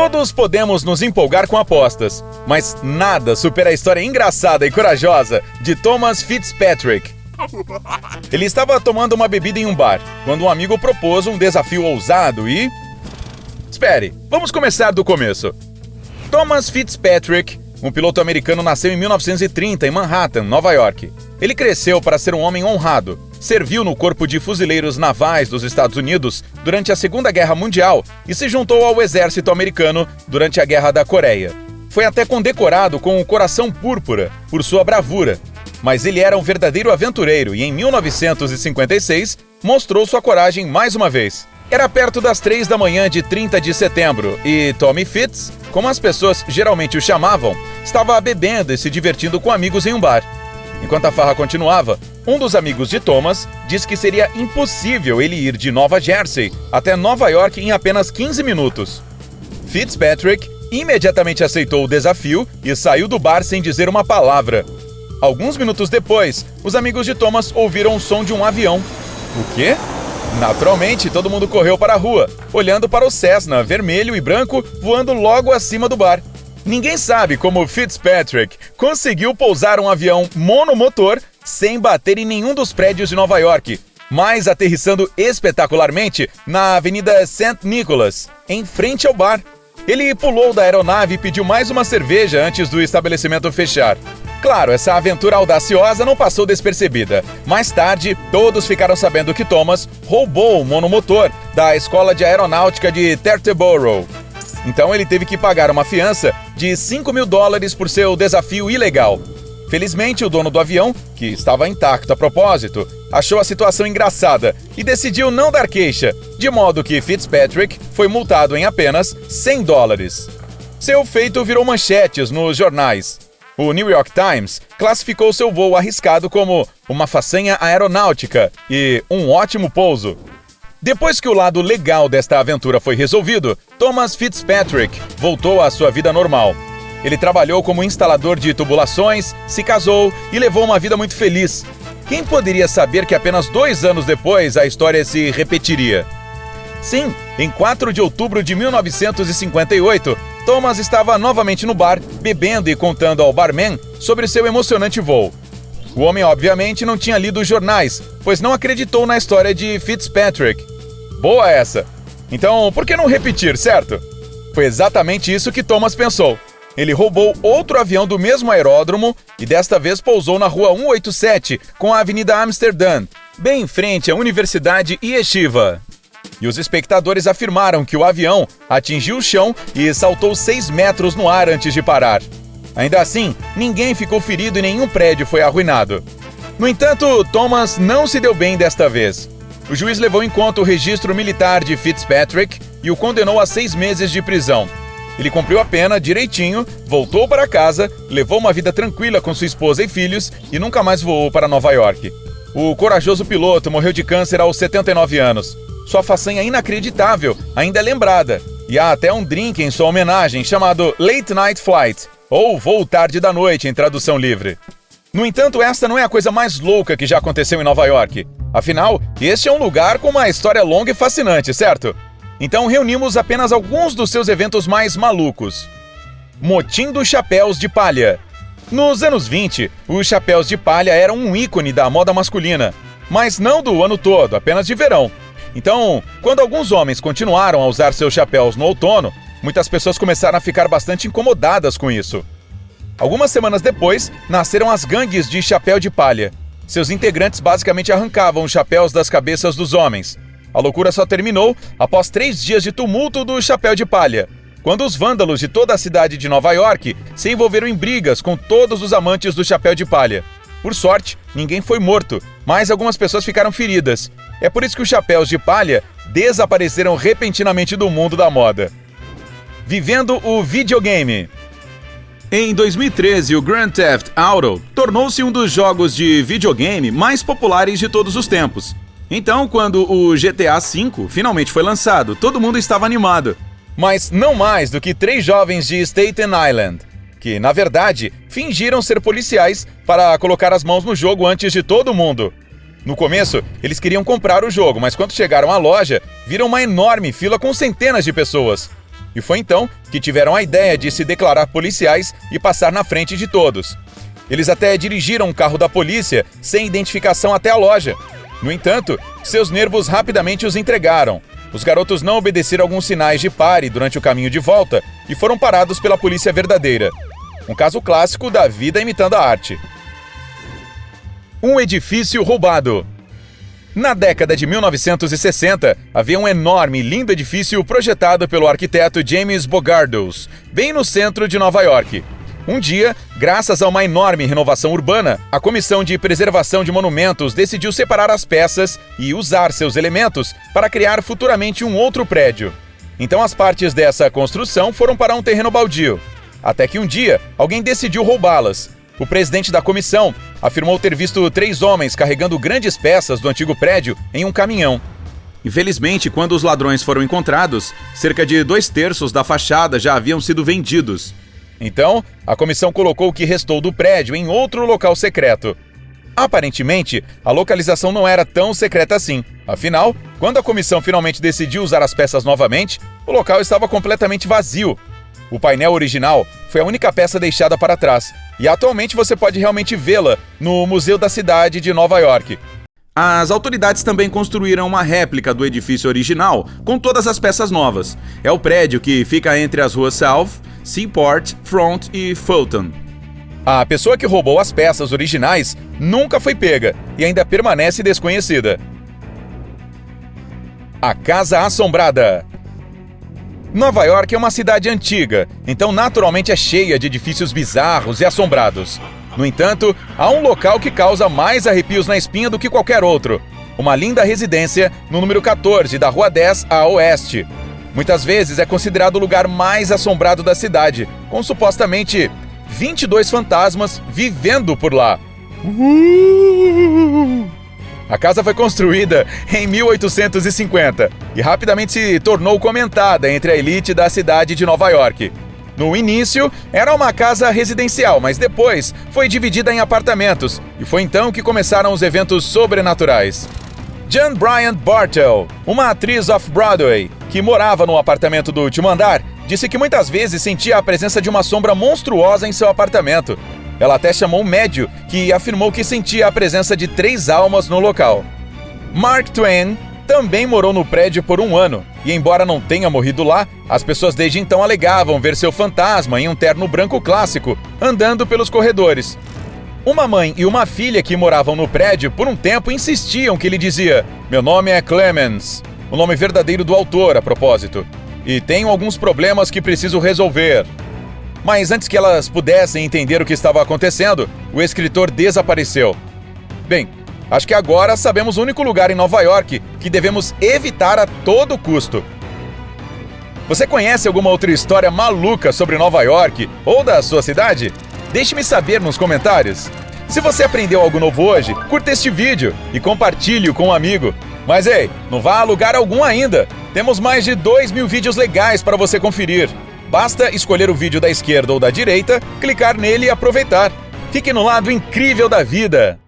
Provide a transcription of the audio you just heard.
Todos podemos nos empolgar com apostas, mas nada supera a história engraçada e corajosa de Thomas Fitzpatrick. Ele estava tomando uma bebida em um bar, quando um amigo propôs um desafio ousado e... Espere, vamos começar do começo. Thomas Fitzpatrick, um piloto americano, nasceu em 1930 em Manhattan, Nova York. Ele cresceu para ser um homem honrado. Serviu no Corpo de Fuzileiros Navais dos Estados Unidos durante a Segunda Guerra Mundial e se juntou ao exército americano durante a Guerra da Coreia. Foi até condecorado com o Coração Púrpura por sua bravura. Mas ele era um verdadeiro aventureiro e em 1956 mostrou sua coragem mais uma vez. Era perto das 3 da manhã de 30 de setembro e Tommy Fitz, como as pessoas geralmente o chamavam, estava bebendo e se divertindo com amigos em um bar. Enquanto a farra continuava, um dos amigos de Thomas disse que seria impossível ele ir de Nova Jersey até Nova York em apenas 15 minutos. Fitzpatrick imediatamente aceitou o desafio e saiu do bar sem dizer uma palavra. Alguns minutos depois, os amigos de Thomas ouviram o som de um avião. O quê? Naturalmente, todo mundo correu para a rua, olhando para o Cessna vermelho e branco voando logo acima do bar. Ninguém sabe como Fitzpatrick conseguiu pousar um avião monomotor sem bater em nenhum dos prédios de Nova York, mas aterrissando espetacularmente na Avenida St. Nicholas, em frente ao bar. Ele pulou da aeronave e pediu mais uma cerveja antes do estabelecimento fechar. Claro, essa aventura audaciosa não passou despercebida. Mais tarde, todos ficaram sabendo que Thomas roubou o monomotor da Escola de Aeronáutica de Teterboro. Então ele teve que pagar uma fiança de $5.000 por seu desafio ilegal. Felizmente, o dono do avião, que estava intacto a propósito, achou a situação engraçada e decidiu não dar queixa, de modo que Fitzpatrick foi multado em apenas $100. Seu feito virou manchetes nos jornais. O New York Times classificou seu voo arriscado como uma façanha aeronáutica e um ótimo pouso. Depois que o lado legal desta aventura foi resolvido, Thomas Fitzpatrick voltou à sua vida normal. Ele trabalhou como instalador de tubulações, se casou e levou uma vida muito feliz. Quem poderia saber que apenas 2 anos depois a história se repetiria? Sim, em 4 de outubro de 1958, Thomas estava novamente no bar, bebendo e contando ao barman sobre seu emocionante voo. O homem obviamente não tinha lido os jornais, pois não acreditou na história de Fitzpatrick. Boa essa! Então, por que não repetir, certo? Foi exatamente isso que Thomas pensou. Ele roubou outro avião do mesmo aeródromo e desta vez pousou na rua 187 com a Avenida Amsterdã, bem em frente à Universidade Yeshiva. E os espectadores afirmaram que o avião atingiu o chão e saltou 6 metros no ar antes de parar. Ainda assim, ninguém ficou ferido e nenhum prédio foi arruinado. No entanto, Thomas não se deu bem desta vez. O juiz levou em conta o registro militar de Fitzpatrick e o condenou a 6 meses de prisão. Ele cumpriu a pena direitinho, voltou para casa, levou uma vida tranquila com sua esposa e filhos e nunca mais voou para Nova York. O corajoso piloto morreu de câncer aos 79 anos. Sua façanha inacreditável ainda é lembrada, e há até um drink em sua homenagem chamado Late Night Flight, ou Voo Tarde da Noite em tradução livre. No entanto, esta não é a coisa mais louca que já aconteceu em Nova York. Afinal, este é um lugar com uma história longa e fascinante, certo? Então reunimos apenas alguns dos seus eventos mais malucos. Motim dos Chapéus de Palha. Nos anos 20, os chapéus de palha eram um ícone da moda masculina, mas não do ano todo, apenas de verão. Então, quando alguns homens continuaram a usar seus chapéus no outono, muitas pessoas começaram a ficar bastante incomodadas com isso. Algumas semanas depois, nasceram as gangues de chapéu de palha. Seus integrantes basicamente arrancavam os chapéus das cabeças dos homens. A loucura só terminou após 3 dias de tumulto do chapéu de palha, quando os vândalos de toda a cidade de Nova York se envolveram em brigas com todos os amantes do chapéu de palha. Por sorte, ninguém foi morto, mas algumas pessoas ficaram feridas. É por isso que os chapéus de palha desapareceram repentinamente do mundo da moda. Vivendo o videogame. Em 2013, o Grand Theft Auto tornou-se um dos jogos de videogame mais populares de todos os tempos. Então, quando o GTA V finalmente foi lançado, todo mundo estava animado. Mas não mais do que 3 jovens de Staten Island, que, na verdade, fingiram ser policiais para colocar as mãos no jogo antes de todo mundo. No começo, eles queriam comprar o jogo, mas quando chegaram à loja, viram uma enorme fila com centenas de pessoas. E foi então que tiveram a ideia de se declarar policiais e passar na frente de todos. Eles até dirigiram um carro da polícia sem identificação até a loja. No entanto, seus nervos rapidamente os entregaram. Os garotos não obedeceram alguns sinais de pare durante o caminho de volta e foram parados pela polícia verdadeira. Um caso clássico da vida imitando a arte. Um edifício roubado. Na década de 1960, havia um enorme e lindo edifício projetado pelo arquiteto James Bogardos, bem no centro de Nova York. Um dia, graças a uma enorme renovação urbana, a Comissão de Preservação de Monumentos decidiu separar as peças e usar seus elementos para criar futuramente um outro prédio. Então as partes dessa construção foram para um terreno baldio. Até que um dia, alguém decidiu roubá-las. O presidente da comissão afirmou ter visto 3 homens carregando grandes peças do antigo prédio em um caminhão. Infelizmente, quando os ladrões foram encontrados, cerca de 2/3 da fachada já haviam sido vendidos. Então, a comissão colocou o que restou do prédio em outro local secreto. Aparentemente, a localização não era tão secreta assim. Afinal, quando a comissão finalmente decidiu usar as peças novamente, o local estava completamente vazio. O painel original foi a única peça deixada para trás, e atualmente você pode realmente vê-la no Museu da Cidade de Nova York. As autoridades também construíram uma réplica do edifício original com todas as peças novas. É o prédio que fica entre as ruas South, Seaport, Front e Fulton. A pessoa que roubou as peças originais nunca foi pega e ainda permanece desconhecida. A Casa Assombrada. Nova York é uma cidade antiga, então naturalmente é cheia de edifícios bizarros e assombrados. No entanto, há um local que causa mais arrepios na espinha do que qualquer outro. Uma linda residência no número 14 da Rua 10 a Oeste. Muitas vezes é considerado o lugar mais assombrado da cidade, com supostamente 22 fantasmas vivendo por lá. A casa foi construída em 1850 e rapidamente se tornou comentada entre a elite da cidade de Nova York. No início, era uma casa residencial, mas depois foi dividida em apartamentos e foi então que começaram os eventos sobrenaturais. Jan Bryant Bartel, uma atriz off-Broadway que morava no apartamento do último andar, disse que muitas vezes sentia a presença de uma sombra monstruosa em seu apartamento. Ela até chamou um médium que afirmou que sentia a presença de 3 almas no local. Mark Twain também morou no prédio por 1 ano, e embora não tenha morrido lá, as pessoas desde então alegavam ver seu fantasma em um terno branco clássico, andando pelos corredores. Uma mãe e uma filha que moravam no prédio por um tempo insistiam que ele dizia: "Meu nome é Clemens", o nome verdadeiro do autor, a propósito, "e tenho alguns problemas que preciso resolver." Mas antes que elas pudessem entender o que estava acontecendo, o escritor desapareceu. Bem, acho que agora sabemos o único lugar em Nova York que devemos evitar a todo custo. Você conhece alguma outra história maluca sobre Nova York ou da sua cidade? Deixe-me saber nos comentários. Se você aprendeu algo novo hoje, curta este vídeo e compartilhe-o com um amigo. Mas ei, não vá a lugar algum ainda. Temos mais de 2.000 vídeos legais para você conferir. Basta escolher o vídeo da esquerda ou da direita, clicar nele e aproveitar. Fique no lado incrível da vida!